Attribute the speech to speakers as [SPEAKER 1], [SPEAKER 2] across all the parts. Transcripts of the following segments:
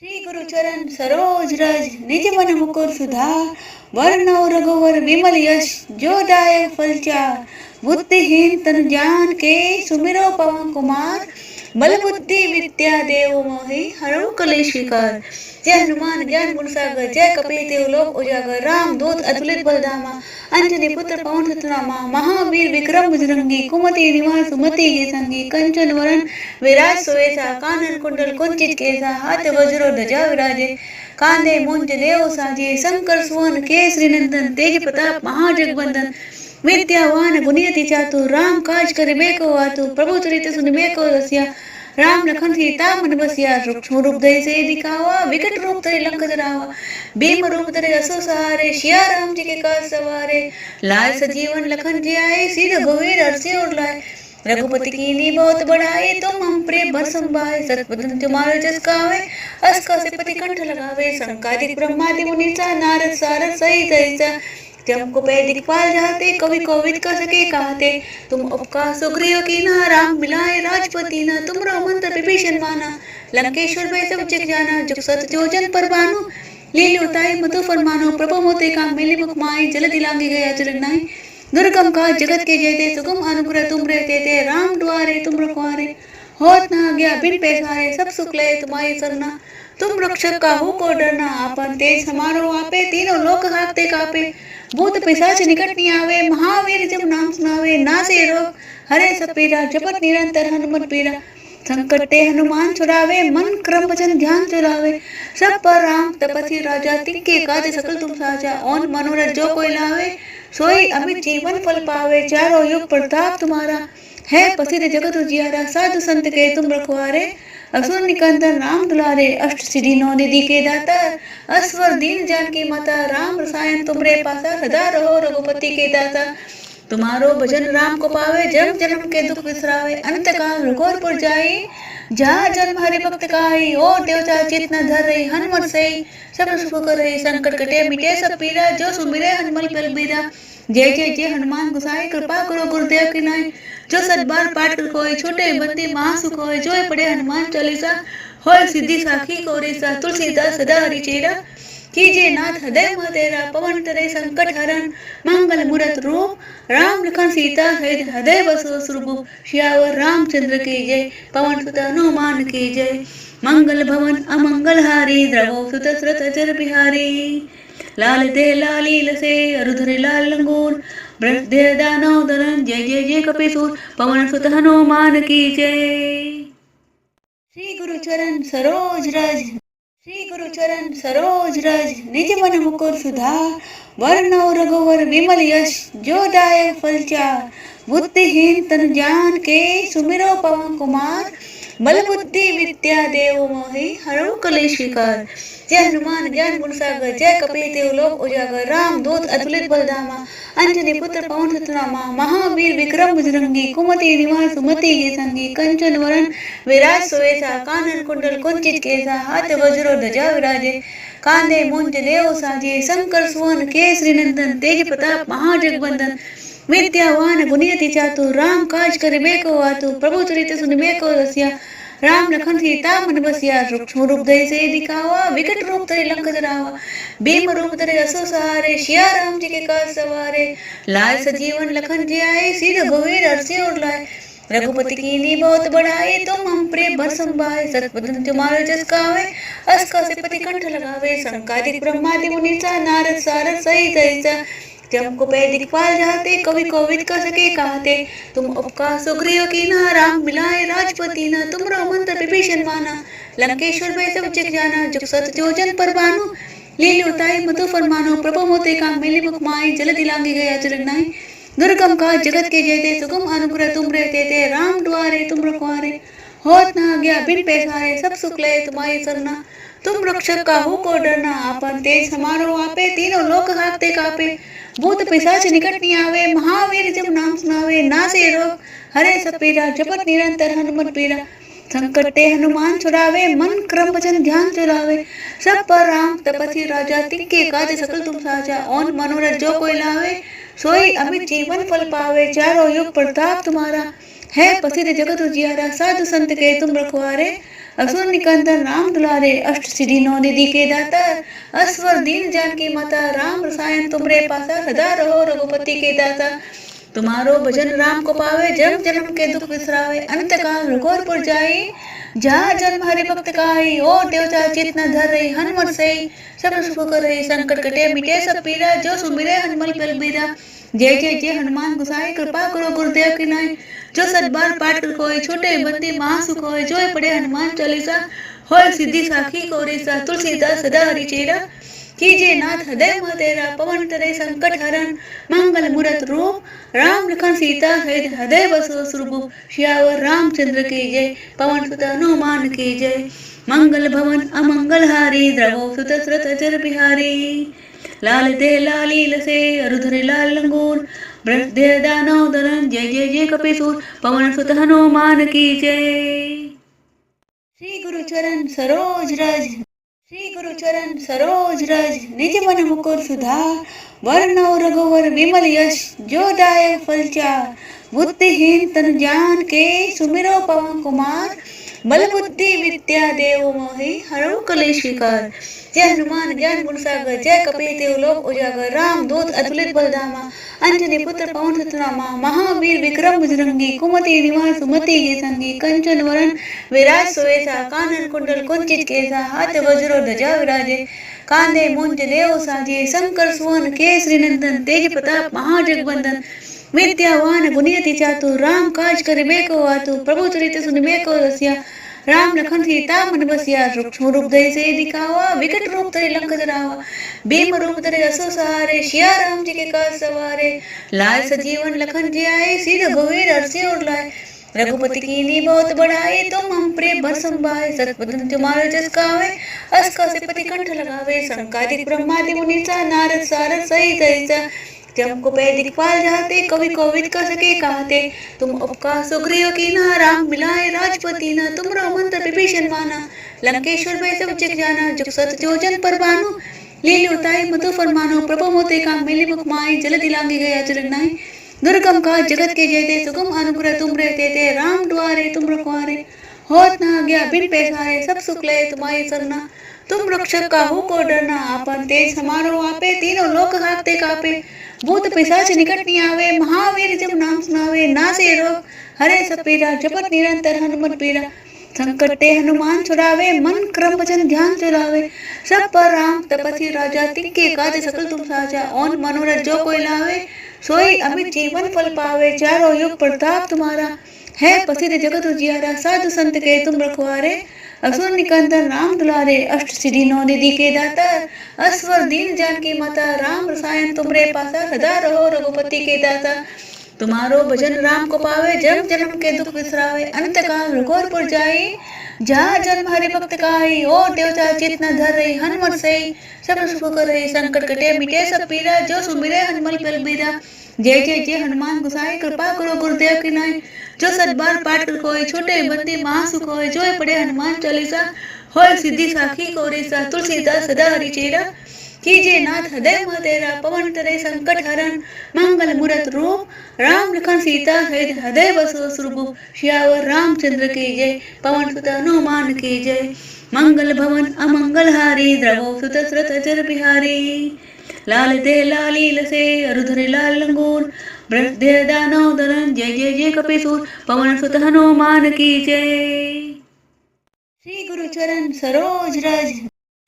[SPEAKER 1] श्री गुरुचरण सरोज रज निज मन मुकुर सुधार वर्ण रघुवर विमल यश जो दायक फलचार बुद्धिहीन तन जान के सुमिरो पवन कुमार बल बुद्धि विद्या देव मोहि हरहु कलेश विकार। जय हनुमान ज्ञान गुण सागर जय कपीति लोक उजागर राम दूत अतुलित बलधामा अंजनी पुत्र पवन सुतनामा महावीर विक्रम बजरंगी कुमति निवास सुमति के संगी कंचन वरण विराज सुवेसा कानन कुंडल कुंचित केसा हाथ वज्रो ध्वजा विराजे कांधे मुंज देव साजे शंकर सुवन केसरी नंदन तेज प्रताप महाजगवंदन विद्यावान गुणियति चातुर राम काज करिबे को आतुर प्रभु चरित्र सुनिबे को रसिया राम लखन सीता मन बसिया सूक्ष्म रूप धरि से दिखावा विकट रूप धरि लंक जरावा भीम रूप धरि असुर सहारे सिया राम जी के काज सवारे लाल सजीवन लखन जी आए सीध रघुवीर हर्षि उर लाए रघुपति कीनी बहुत बढ़ाए तुम हम प्रिय भर संभाए सतपदन तुम्हारे जस गावे अस कौशिपति कंठ लगावे संकादिक ब्रह्मादि मुनीसा नारद सारद सहित ऐसा जम को पै दिखपाल जाते कवि कोविद का सके कहते तुम उपकार सुग्रीव की ना राम मिलाए राजपति ना तुम मंत्र विभीषण माना लंकेश्वर में सब जग जाना जुग सत जोजन पर बानु लीली उताई मधु फरमानो प्रभु मोते का मिली मुख माई जल दिलांगे गया चरनाई दुर्गम का जगत के जेते सुगम अनुग्रह तुम रहते थे राम द्वारे तुम रखवारे होत ना गया बिन पैसारे सब सुख ले तुम्हारी सरना तुम रक्षक का हो को डरना आपन तेज समारो आपे तीनों लोक हाकते कापे भूत पिशाच निकट नहीं आवे महावीर जब नाम सुनावे ना से रोग हरे सब पीरा जपत निरंतर हनुमत पीरा संकट ते हनुमान छुड़ावे मन क्रम वचन ध्यान चुरावे सब पर राम तपस्वी राजा तिनके काज सकल तुम साजा और मनोरथ जो कोई लावे सोई अमित जीवन फल पावे चारों युग प्रताप तुम्हारा है प्रसिद्ध जगत उजियारा साधु संत के तुम रखवारे असुर निकंदन राम दुलारे अष्ट सिद्धि नौ निधि के दाता अस्वर दीन जानकी माता राम रसायन तुमरे पासा सदा रहो रघुपति के दाता तुम्हारो भजन राम को पावे जन्म जन्म के दुख विसरावे अंत काल रघुवर जाए जहाँ जन्म हरि भक्त काई और देवता चित न धर रही हनुमत से सब सुख कर रही संकट कटे मिटे सब पीरा जो सुमिरे हनुमल बलबीरा जय जय जय हनुमान गोसाई कृपा करो गुरुदेव की नाई जो सदबार पाठ कर कोई छोटे बंदी महासुख होय जो पढ़े हनुमान चालीसा होय सिद्धि साखी कोरेसा तुलसीदास सदा हरि चेरा कीजिए नाथ हृदय मह तेरा पवन तरे संकट हरण मंगल मूरत रूप राम लखन सीता सहित हृदय बसो स्वरूप श्यावर रामचंद्र की जय पवन सुत हनुमान की जय मंगल भवन अमंगल हारी द्रवो सुत श्रत अजर बिहारी लाल दे लाली लसे अरुधरे लाल लंगूर ब्रह्मदे दानव दरन जय जय जय कपीसूर पवन सुत हनुमान की जय। श्री गुरुचरण सरोज रज श्री गुरुचरण सरोज रज निज मन मुकुर सुधार वर्ण रघुवर विमल यश जो दायक फलचार बुद्धिहीन तन जान के सुमिरो पवन कुमार बल बुद्धि विद्या देव मोहि हरहु कलेश विकार। जय हनुमान ज्ञान गुण सागर जय कपीति लोक उजागर राम दूत अतुलित बलधामा अंजनी पुत्र पवन सुतनामा महावीर विक्रम बजरंगी कुमति निवास सुमति के संगी कंचन वरण विराज सुवेसा कानन कुंडल कुंचित केसा हाथ वज्रो ध्वजा विराजे कांधे मुंज देव साजे शंकर सुवन केसरी नंदन तेज प्रताप महाजगवंदन विद्यावान गुणियति चातुर राम काज करिबे को आतुर प्रभु चरित्र सुनिबे को रसिया राम लखन सीता मन बसिया सूक्ष्म रूप धरि से दिखावा विकट रूप धरि लंक जरावा भीम रूप धरि असुर सहारे सिया राम जी के काज सवारे लाल सजीवन लखन जी आए सीध रघुवीर हर्षि उर लाए रघुपति कीनी बहुत बढ़ाए तुम हम प्रिय भर संभाए सतपदन तुम्हारे जस गावे अस कौशिपति कंठ लगावे संकादिक ब्रह्मादि मुनीसा नारद सारद सहित ऐसा जम को पै दिखपाल जाते कवि कोविद का सके कहते तुम उपकार सुग्रीव की ना राम मिलाए राजपति ना तुम मंत्र विभीषण माना लंकेश्वर में सब जग जाना जुग सत जोजन पर बानु लीली उताई मधु फरमानो प्रभु मोते का मिली मुख माई जल दिलांगे गया चरनाई दुर्गम का जगत के जेते सुगम अनुग्रह तुम रहते थे राम द्वारे तुम रखवारे होत ना गया बिन पैसारे सब सुख ले तुम्हारी सरना तुम रक्षक का हो को डरना आपन तेज समारो आपे तीनों लोक हाकते कापे भूत पिशाच निकट नहीं आवे महावीर जब नाम सुनावे ना से रोग हरे सब पीरा जपत निरंतर हनुमत पीरा संकट ते हनुमान छुड़ावे मन क्रम वचन ध्यान चुरावे सब पर राम तपस्वी राजा तिनके काज सकल तुम साजा और मनोरथ जो कोई लावे सोई अमित जीवन फल पावे चारों युग प्रताप तुम्हारा है प्रसिद्ध जगत उजियारा साधु संत के तुम रखवारे असुर निकंदन राम दुलारे, अष्ट सिद्धि नौ निधि के दाता, असवर दीन जानकी माता, राम रसायन तुमरे पासा, सदा रहो रघुपति के दाता। तुम्हारो भजन राम को पावे, जन्म जन्म के दुख बिसरावे, अंत काल रघुवर जाई, जहाँ जन्म हरि भक्त काई, और देवता चित न धर रही, हनुमत से सब सुख कर रही, संकट कटे मिटे सब पीरा, जो सुमिरे हनुमल बलबीरा। जय जय जय हनुमान गोसाई, कृपा करो गुरुदेव की नाई, जो सत बार पाठ कर कोई, छोटे बंदी महासुख होय, जो पढ़े हनुमान चालीसा, होय सिद्धि साखी गौरीसा। तुलसीदास सदा हरि चेरा, कीजिए नाथ हृदय मह तेरा, पवन तनय संकट हरन, मंगल मूरत रूप, राम लखन सीता सहित हृदय बसो सुरभूप। सियावर रामचंद्र की जय, पवन सुत हनुमान की जय। मंगल भवन अमंगल हारी, द्रवो सुत सुरत अचर बिहारी। लाल दे लाली लसे, अरुधरे लाल लंगूर, ब्रह्मदेव दानव दलन, जय जय जय कपीसूर, पवन सुत हनुमान की जय। श्री गुरु चरण सरोज रज, श्री गुरु चरण सरोज रज, निज मन मुकुर सुधार, वरनौ रघुवर विमल यश, जो दायक फल चार। बुद्धिहीन तनु जान के, सुमिरो पवन कुमार, बल बुद्धि विद्या देव मोहि, हरहु कलेश विकार। जय हनुमान ज्ञान गुण सागर, जय कपीति लोक उजागर, राम दूत अतुलित बलधामा, अंजनी पुत्र पवन सुत नामा। महावीर विक्रम बजरंगी, कुमति निवास सुमति के संगी, कंचन वरन विराज सुवेसा, कानन कुंडल कुंचित केसा, हाथ वज्र ध्वजा विराजे, कांधे मुंज देव साजे। शंकर सुवन केसरी नंदन, तेज प्रताप महाजगवंदन, विद्यावान गुणियति चातुर, राम काज करिबे को आतुर। प्रभु चरित्र सुनिबे को रसिया, राम लखन सीता मन बसिया। सूक्ष्म रूप धरि से दिखावा, विकट रूप धरि लंक जरावा। भीम रूप धरि असुर सहारे, सिया राम जी के काज सवारे। लाय सजीवन लखन जियाए, श्री रघुवीर हर्षि उर लाए। रघुपति कीन्ही बहुत बढ़ाई, तुम हम प्रिय भर संभाए। सतबदन तुम्हारे जस गावे, अस कसे पति कंठ लगावे। संकादिक ब्रह्मादि मुनीसा, नारद सारद सहित ऐसा। जम को पै दिखपाल जाते, कवि कोविद का सके कहते। तुम उपकार सुग्रीव कीन्हा, राम मिलाए राजपति ना। तुमरो मंत्र विभीषण माना, लंकेश्वर में सब जग जाना। जुग सत जो जन पर भानु, लील्यु ताई मधु फरमानो। प्रभु मोते काम मिली मुख माई, जल्दी लांगी गया चरण नाई। दुर्गम काज जगत के जेते, सुगम अनुग्रह तुम रे तेते। राम द्वारे तुम रखवारे, होत न आज्ञा बिन पैसारे। सब सुख ले तुम्हारी सरना, तुम रक्षक काहू को डरना। आपन तेज समारो आपे, तीनों लोक कांपते कापे। भूत पिशाच निकट नहीं आवे, महावीर जब नाम सुनावे। नासे रोग हरे सब पीरा, जपत निरंतर हनुमत पीरा। संकट ते हनुमान छुड़ावे, मन क्रम वचन ध्यान चुरावे। सब पर राम तपस्वी राजा, तिनके काज सकल तुम साजा। और मनोरथ जो कोई लावे, सोई अमित जीवन फल पावे। चारों युग प्रताप तुम्हारा, है प्रसिद्ध जगत उजियारा। साधु संत के तुम रखवारे, असुर निकंदन राम दुलारे। अष्ट सिद्धि नौ निधि के दाता, असवर दीन जानकी माता। राम रसायन तुमरे पासा, सदा रहो रघुपति के दाता। तुम्हारो भजन राम को पावे, जन्म जन्म के दुख बिसरावे। अंत काल रघुवर जाई, जहाँ जन्म हरि भक्त काई। और देवता चित न धर रही, हनुमत से सब सुख कर रही। संकट कटे मिटे सब पीरा, जो सुमिरे हनुमल बलबीरा। जय जय जय हनुमान गोसाई, कृपा करो गुरुदेव की नाई। जो सत बार पाठ कर कोई, छोटे बंदी महासुख होय। जो पढ़े हनुमान चालीसा, होय सिद्धि साखी गौरीसा। तुलसीदास सदा हरि चेरा, कीजिए नाथ हृदय मह तेरा। पवन तनय संकट हरन, मंगल मूरत रूप, राम लखन सीता सहित हृदय बसो सुरभूप। सियावर रामचंद्र की जय, पवन सुत हनुमान की जय। मंगल भवन अमंगल हारी, द्रवो सुत सुरत अचर बिहारी। लाल दे लाली लसे, अरुधरे लाल लंगूर, ब्रह्मदेव दानव दलन, जय जय जय कपीसूर, पवन सुत हनुमान की जय। श्री गुरु चरण सरोज रज,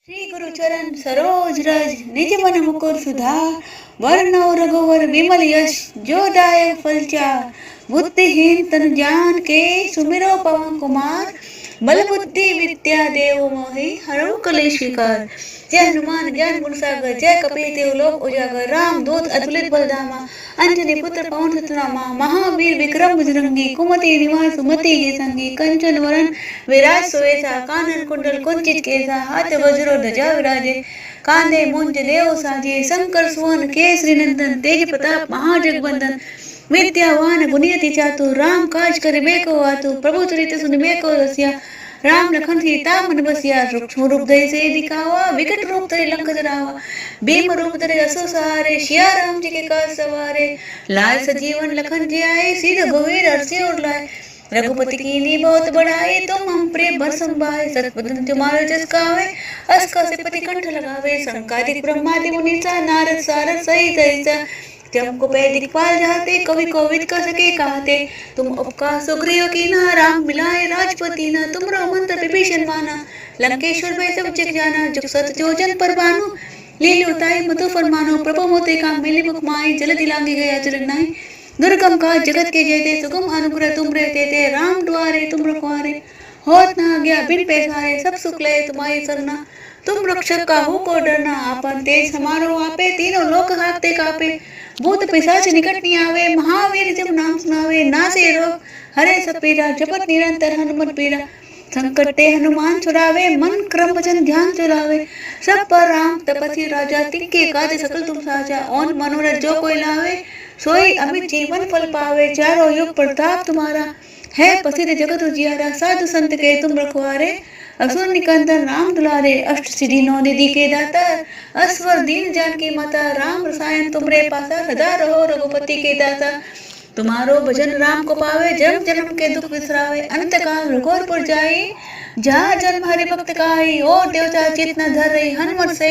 [SPEAKER 1] श्री गुरु चरण सरोज रज, निज मन मुकुर सुधार। वरनौ रघुवर विमल यश, जो दायक फल चार। बुद्धिहीन तनु जान के, सुमिरो पवन कुमार। बल बुद्धि विद्या देव मोहि, हरहु कलेश विकार। जय हनुमान ज्ञान गुण सागर, जय कपीति लोक उजागर। राम दूत अतुलित बलधामा, अंजनी पुत्र पवन सुत नामा। महावीर विक्रम बजरंगी, कुमति निवास सुमति के संगी। कंचन वरन विराज सुवेसा, कानन कुंडल कुंचित केसा। हाथ वज्र ध्वजा विराजे, कांधे मुंज देव साजे। शंकर सुवन केसरी नंदन, तेज प्रताप महाजगवंदन। विद्यावान गुणियति चातुर, राम काज करिबे को आतुर। प्रभु चरित्र सुनिबे को रसिया, राम लखन सीता मन बसिया। सूक्ष्म रूप धरि से दिखावा, विकट रूप धरि लंक जरावा। भीम रूप धरि असुर सहारे, सिया राम जी के काज सवारे। लाय सजीवन लखन जियाए, श्री रघुवीर हर्षि उर लाए। रघुपति कीन्ही बहुत बड़ाई, तुम हम प्रिय भरसम भाई। सतपतन तुम्हारे जस गावे, अस कसे पति कंठ लगावे। संकादिक ब्रह्मादि मुनीसा, नारद सारद सहित ऐसा। जम को पै दिखपाल जाते, कवि कोविद कर सके कहते। तुम उपका सुग्रीव कीन्हा, राम मिलाए राजपति न। तुम मंत्र विभीषण माना, लंकेश्वर में सब जग जाना। जुग सत जोजन पर बानु, लीली उताई मधु फरमानो। प्रभु मोते का मिली मुख माई, जल दिलांगी गया चरनाई। दुर्गम का जगत के जेते, सुगम अनुग्रह तुम रहते थे। राम द्वारे तुम रखवारे, होत न गया बिन पैसारे। सब सुख ले तुम्हारी सरना, तुम रक्षक का हो को डरना। आपन तेज समारो आपे, तीनों लोक हाकते कापे। भूत पिशाच निकट नहीं आवे, महावीर जब नाम सुनावे। नासे रोग हरे सब पीरा, जपत निरंतर हनुमत पीरा। संकट ते हनुमान छुड़ावे, मन क्रम वचन ध्यान चुरावे। सब पर राम तपस्वी राजा, तिनके काज सकल तुम साजा। और मनोरथ जो कोई लावे, सोई अमित जीवन फल पावे। चारों युग प्रताप तुम्हारा, है प्रसिद्ध जगत उजियारा। साधु संत के तुम रखवारे, असुर निकंदन राम दुलारे। अष्ट सिद्धि नौ निधि के दाता, असवर दीन जानकी माता। राम रसायन तुमरे पासा, सदा रहो रघुपति के दाता। तुम्हारो भजन राम को पावे, जन्म जन्म के दुख बिसरावे। अंत काल रघुवर जाई, जहाँ जन्म हरि भक्त काई। और देवता चित न धर रही, हनुमत से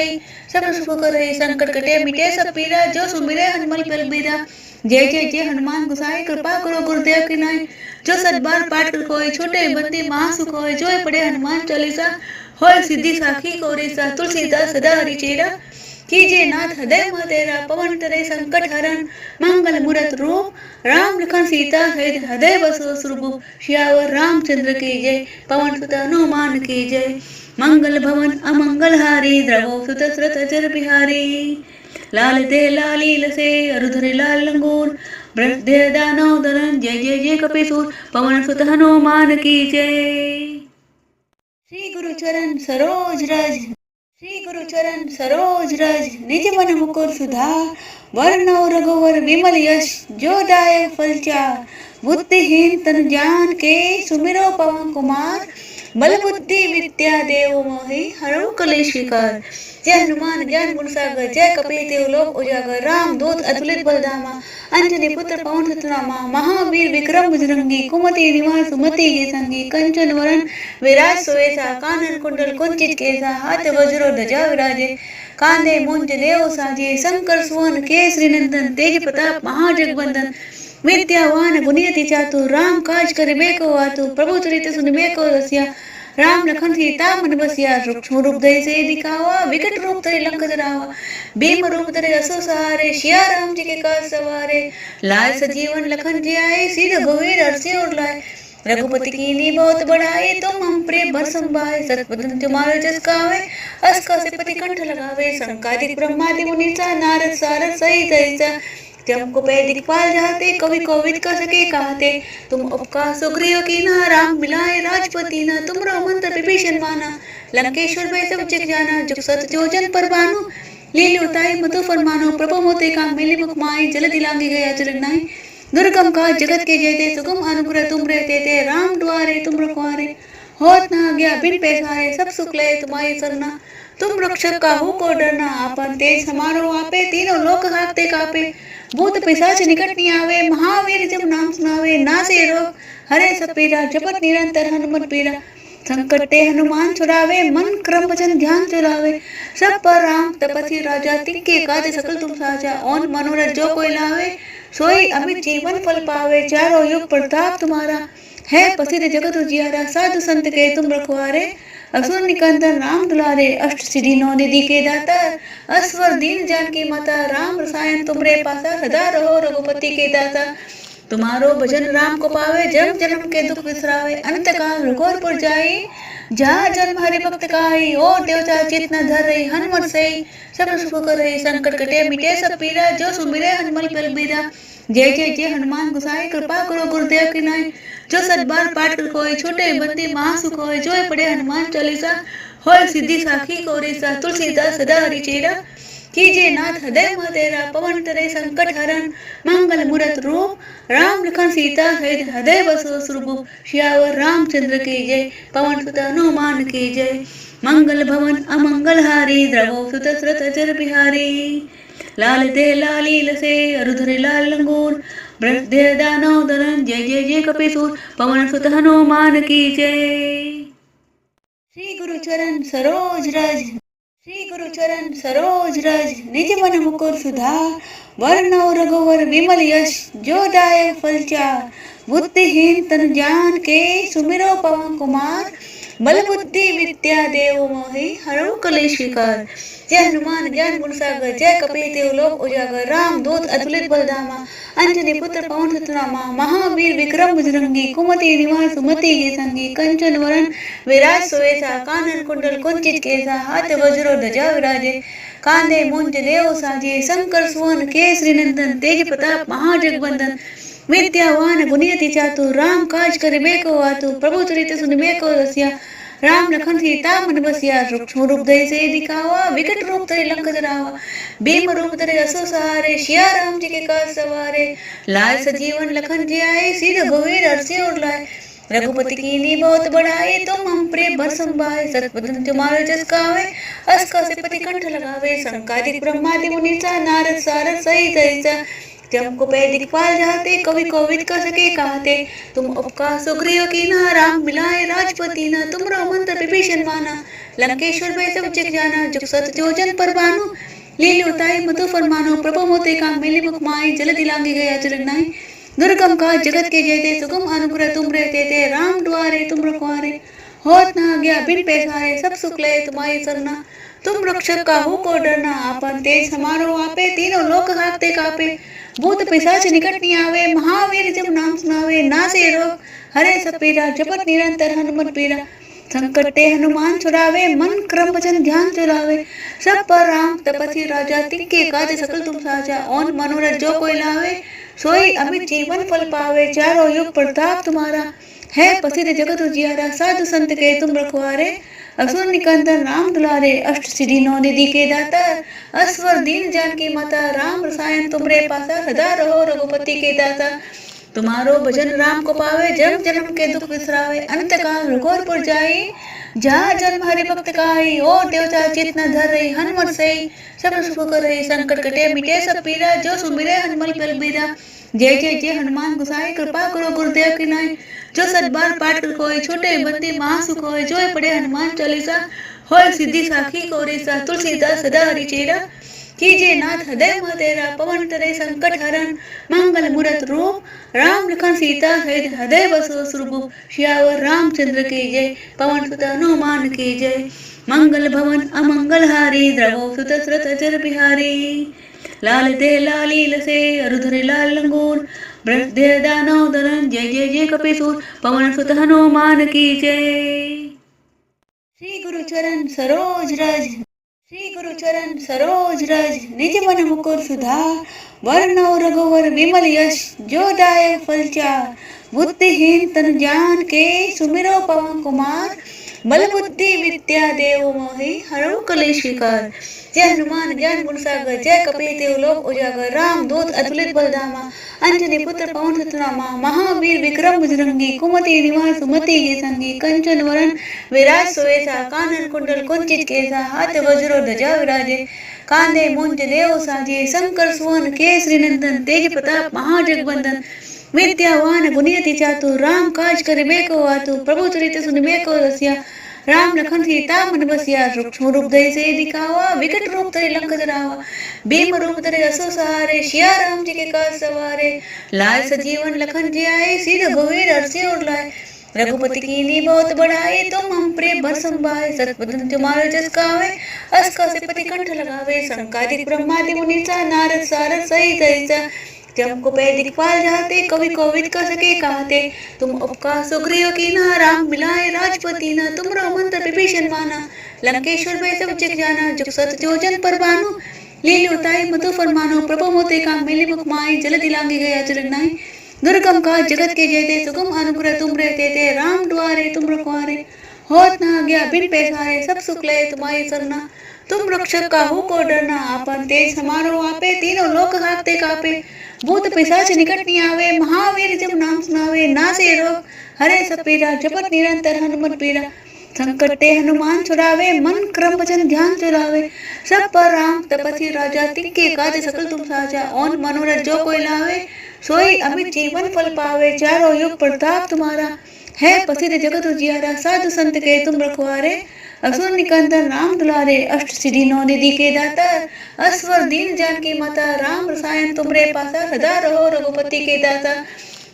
[SPEAKER 1] सब सुख कर रही। संकट कटे मिटे सब पीरा, जो सुमिरे हनुमल बल बीरा। जय जय जय हनुमान गोसाई, कृपा करो गुरुदेव की नाई। जो सत बार पाठ कर कोई, छोटे बंदी महासुख होय। जो पढ़े हनुमान चालीसा, होय सिद्धि साखी कोरीसा। तुलसीदास सदा हरि चेरा, कीजिए नाथ हृदय मह तेरा। पवन तरे संकट हरण, मंगल मूरत रूप। राम लखन सीता सहित, हृदय बसो सुरभूप। सियावर रामचंद्र की जय, पवन सुत हनुमान की जय। मंगल भवन अमंगल हारी, द्रवो सुत श्रुत अचर बिहारी। लाल दे लाली लसे, अरुधरे लाल लंगूर। वृद्धे दानव दलन, जय जय जय कपीसूर। पवन सुत हनुमान की जय। श्री गुरु चरण सरोज रज, श्री गुरु चरण सरोज रज। निज मन मुकुर सुधार, वरनौ रघुवर विमल यश। जो दायक फल चार, बुद्धिहीन तनु जान के। सुमिरो पवन कुमार, बल बुद्धि विद्या देव मोहि। हरहु कलेश विकार, जय हनुमान ज्ञान गुण सागर। जय कपीस तिहु लोक उजागर, राम दूत अतुलित बलधामा। अंजनी पुत्र पवन सुत नामा, महावीर विक्रम बजरंगी। कुमति निवास सुमति के संगी, कंचन वरन विराज सुवेसा। कानन कुंडल कुंचित केसा, हाथ वज्र ध्वजा विराजे। कांधे मुंज देव साजे, शंकर सुवन केसरी नंदन। तेज प्रताप महाजगवंदन, विद्यावान गुणियति चातुर। राम काज करिबे को आतुर, प्रभु चरित सुनिबे को रसिया। राम लखन सीता मन बसिया, सूक्ष्म रूप धरि से दिखावा। विकट रूप धरि लंक जरावा, भीम रूप धरि असुर सहारे। सिया राम जी के काज सवारे, लाए सजीवन लखन जियाए। श्री रघुवीर हर्षि उर लाए, रघुपति कीन्ही बहुत बड़ाई। तुम हम प्रिय भरसम भाई, सतपतन तुम्हारे जस गावे। अस कसे पति कंठ लगावे। संकादिक ब्रह्मादि मुनीसा, नारद सारद सहित ऐसा। जम को पै दिखपाल जाते, कवि कोविद कर सके कहते। तुम उपका सुग्रीव कीन्हा, राम मिलाए राजपति न। तुम मंत्र विभीषण माना, लंकेश्वर में सब जग जाना। जुग सत जोजन पर बानु, लीली उताई मधु फरमानो। प्रभु मोते का मिली मुख माई, जल दिलांगी गया चरनाई। दुर्गम का जगत के जेते, सुगम अनुग्रह तुम रहते थे। राम द्वारे तुम रखवारे, होत न गया बिन पैसारे। सब सुख ले तुम्हारी सरना, तुम रक्षक का हो को डरना। आपन तेज समारो आपे, तीनों लोक हाकते कापे। भूत पिशाच निकट नहीं आवे, महावीर जब नाम सुनावे। नासे रोग हरे सब पीरा, जपत निरंतर हनुमत पीरा। संकट ते हनुमान छुड़ावे, मन क्रम वचन ध्यान चुरावे। सब पर राम तपस्वी राजा, तिनके काज सकल तुम साजा। और मनोरथ जो कोई लावे, सोई अमित जीवन फल पावे। चारों युग प्रताप तुम्हारा, है प्रसिद्ध जगत उजियारा। साधु संत के तुम रखवारे, असुर निकंदन राम दुलारे। अष्ट सिद्धि नौ निधि के दाता, असवर दीन जानकी माता। राम रसायन तुमरे पासा, सदा रहो रघुपति के दाता। तुम्हारो भजन राम को पावे, जन्म जन्म के दुख बिसरावे। अंत काल रघुवर जाई, जहाँ जन्म हरि भक्त काई। और देवता चित न धर रही, हनुमत से सब सुख कर रही। संकट कटे मिटे सब पीरा, जो सुमिरे हनुमल बल बीरा। जय जय जय हनुमान गोसाई, कृपा करो गुरुदेव की नाई। जो सत बार पाठ कर कोई, छोटे बंदी महासुख होय। जो पढ़े हनुमान चालीसा, होय सिद्धि साखी कोरीसा। तुलसीदास सदा हरि चेरा, कीजिए नाथ हृदय मह तेरा। पवन तरे संकट हरण, मंगल मूरत रूप। राम लखन सीता सहित, हृदय बसो सुरभूप। सियावर रामचंद्र की जय, पवन सुत हनुमान की जय। मंगल भवन अमंगल हारी, द्रवो सुत श्रुत अचर बिहारी। लाल दे लाली लसे, अरुधरे लाल लंगूर। ब्रह्मदेव दानव दलन जय जय जय कपीसूर पवन सुत हनुमान की जय। श्री गुरु चरण सरोज रज, श्री गुरु चरण सरोज रज, निज मन मुकुर सुधार, वरनौ रघुवर विमल यश, जो दायक फल चार। बुद्धिहीन तनु जान के, सुमिरो पवन कुमार, बल बुद्धि विद्या देव मोहि, हरहु कलेश विकार। जय हनुमान ज्ञान गुण सागर, जय कपीस तिहु लोक उजागर। राम दूत अतुलित बल धामा, अंजनी पुत्र पवन सुत नामा। महावीर विक्रम बजरंगी, कुमति निवार सुमति के संगी। कंचन वरन विराज सुवेसा, कानन कुंडल कुंचित केसा। हाथ वज्र ध्वजा विराजे, कांधे मुंज देव साजे। शंकर सुवन केसरी नंदन, तेज प्रताप महाजगवंदन। विद्यावान गुणियति चातुर, राम काज करिबे को आतुर। प्रभु चरित्र सुनिबे को रसिया, राम लखन सीता मन बसिया। सूक्ष्म रूप धरि से दिखावा, विकट रूप धरि लंक जरावा। भीम रूप धरि असुर सहारे, सिया राम जी के काज सवारे। लाल सजीवन लखन जियाए, सीध रघुवीर हर्षि उर लाए। रघुपति कीन्ही बहुत बड़ाई, तुम हम प्रिय भर संभाए। सतवदन तुम्हारे जस गावे, अस कसे पति कंठ लगावे। संकादिक ब्रह्मादि मुनीसा, नारद सारद सहित ऐसा। जम को पै दिखपाल जाते, कवि कोविद कर सके कहते। तुम उपकार सुग्रीव कीन्हा, राम मिलाए राजपति ना। तुमरो मंत्र विभीषण माना, लंकेश्वर भय सब जग जाना। जुग सत जो जन पर भानु, लील्यो ताई मधु फरमानो। प्रभु मोते काम मिली मुख माई, जल्दी लांगी गया चरण नाई। दुर्गम काज जगत के जेते, सुगम अनुग्रह तुम रे तेते। राम द्वारे तुम रखवारे, होत न आज्ञा बिन पैसारे। सब सुख ले तुम्हारी सरना, तुम रक्षक काहू को डरना। आपन तेज समारो आपे, तीनों लोक हाकते कापे। भूत पिशाच निकट नहीं आवे, महावीर जब नाम सुनावे। नासे रोग हरे सब पीरा, जपत निरंतर हनुमत पीरा। संकट ते हनुमान छुड़ावे, मन क्रम वचन ध्यान चुरावे। सब पर राम तपस्वी राजा, तिनके काज सकल तुम साजा। और मनोरथ जो कोई लावे, सोई अमित जीवन फल पावे। चारों युग प्रताप तुम्हारा, है प्रसिद्ध जगत उजियारा। साधु संत के तुम रखवारे, असुर निकंदन राम दुलारे। अष्ट सिद्धि नौ निधि के दाता, असवर दीन जानकी माता। राम रसायन तुमरे पासा, सदा रहो रघुपति के दाता। तुम्हारो भजन राम को पावे, जन्म जन्म के दुख बिसरावे। अंत काल रघुवर जाई, जहाँ जन्म हरि भक्त काई। और देवता चित न धरई, हनुमत सई सब सुख करई। संकट कटे मिटे सब पीरा, जो सुमिरे हनुमत बलबीरा। जय जय जय हनुमान गोसाई, कृपा करो गुरुदेव की नाई। जो सतबार पाठ कर कोई, छोटे बंदी महासुख होय। जो पढ़े हनुमान चालीसा, होय सिद्धि साखी गौरीसा। तुलसीदास सदा हरि चेरा, कीजिए नाथ हृदय मह तेरा। पवन तनय संकट हरन, मंगल मूरत रूप। राम लखन सीता सहित हृदय बसो सुरभूप। सियावर रामचंद्र की जय, पवन सुत हनुमान की जय। मंगल भवन अमंगल हारी, द्रवो सुत श्रुत अचर बिहारी। लाल दे लाली लसे, अरुधरे लाल लंगूर। ब्रह्मदेव दानव दलन जय जय जय कपीसूर पवन सुत हनुमान की जय। श्री गुरु चरण सरोज रज, श्री गुरु चरण सरोज रज, निज मन मुकुर सुधार। वरनौ रघुवर विमल यश, जो दायक फल चार। बुद्धिहीन तनु जान के, सुमिरो पवन कुमार। बल बुद्धि विद्या देव मोहि, हरहु कलेश विकार। जय हनुमान ज्ञान गुण सागर, जय कपीस तिहु लोक उजागर। राम दूत अतुलित बल धामा, अंजनी पुत्र पवन सुत नामा। महावीर विक्रम बजरंगी, कुमति निवार सुमति के संगी। कंचन वरन विराज सुवेसा, कानन कुंडल कुंचित केसा। हाथ वज्र ध्वजा विराजे, कांधे मुंज देव साजे। शंकर सुवन केसरी नंदन, तेज प्रताप महाजगवंदन। विद्यावान गुणियति चातुर, राम काज करिबे को आतुर। प्रभु चरित्र सुनिबे को रसिया, राम लखन सीता मन बसिया। सूक्ष्म रूप धरि से दिखावा, विकट रूप धरि लंक जरावा। भीम रूप धरि असुर सहारे, सिया राम जी के काज सवारे। लाल सजीवन लखन जियाए, सीध रघुवीर हर्षि उर लाए। रघुपति कीन्ही बहुत बड़ाई, तुम हम प्रिय भर संभाए। सतवदन तुम्हारे जस गावे, अस कसे पति कंठ लगावे। संकादिक ब्रह्मादि मुनीसा, नारद सारद सहित ऐसा। जम को पै दिखपाल जाते, कवि कोविद कर सके कहते। तुम उपकार सुग्रीव कीन्हा, राम मिलाए राजपति ना। तुमरो मंत्र विभीषण माना, लंकेश्वर भय सब जग जाना। जुग सत जो जन पर भानु, लील्यो ताई मधु फरमानो। प्रभु मोते काम मिली मुख माई, जल्दी लांगी गया चरण नाई। दुर्गम काज जगत के जेते, सुगम अनुग्रह तुम रे तेते। राम द्वारे तुम रखवारे, होत न आज्ञा बिन पैसारे। सब सुख ले तुम्हारी सरना, तुम रक्षक काहू को डरना। आपन तेज समारो आपे, तीनों लोक हाकते कापे। भूत पिशाच निकट नहीं आवे, महावीर जब नाम सुनावे। नासे रोग हरे सब पीरा, जपत निरंतर हनुमत पीरा। संकट ते हनुमान छुड़ावे, मन क्रम वचन ध्यान चुरावे। सब पर राम तपस्वी राजा, तिनके काज सकल तुम साजा। और मनोरथ जो कोई लावे, सोई अमित जीवन फल पावे, चारों युग प्रताप तुम्हारा है, प्रसिद्ध जगत उजियारा, साधु संत के तुम रखवारे, असुर निकंदन राम दुलारे, अष्ट सिद्धि नौ निधि के दाता, असवर दीन जानकी माता, राम रसायन तुमरे पासा, सदा रहो रघुपति के दाता।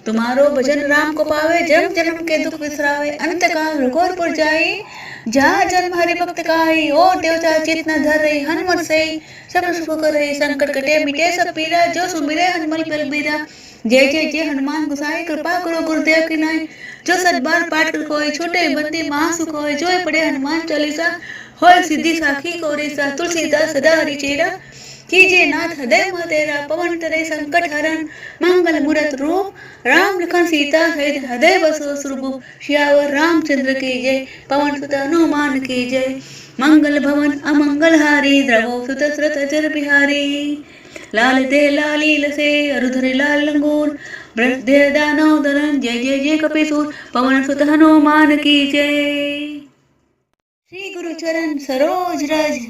[SPEAKER 1] तुम्हारो भजन राम को पावे, जन्म जन्म के दुख बिसरावे, अंत काल रघुवर जाई, जहाँ जन्म हरि भक्त काई, और देवता चित न धर रही, हनुमत से सब सुख कर रही, संकट कटे मिटे सब पीरा, जो सुमिरे हनुमत बलबीरा। जय जय जय हनुमान गोसाई, कृपा करो गुरुदेव की नाई, जो सतबार पाठ कर कोई, छूटे बंदी महासुख होय, जो पढ़े हनुमान चालीसा, होय सिद्धि साखी कोरीसा, तुलसीदास सदा हरि चेरा, कीजिए नाथ हृदय मह तेरा, पवन तरे संकट हरण, मंगल मूरत रूप, राम लखन सीता सहित हृदय बसो सुरभूप, सियावर रामचंद्र की जय, पवन सुत हनुमान की जय, मंगल भवन अमंगल हारी, द्रवो सुत श्रत अजर बिहारी, लाल दे लाली लसे, अरुधर लाल लंगूर, ब्रज दे दानव दलन, जय जय जय कपीसूर, पवन सुत हनुमान की जय। श्री गुरु चरण सरोज रज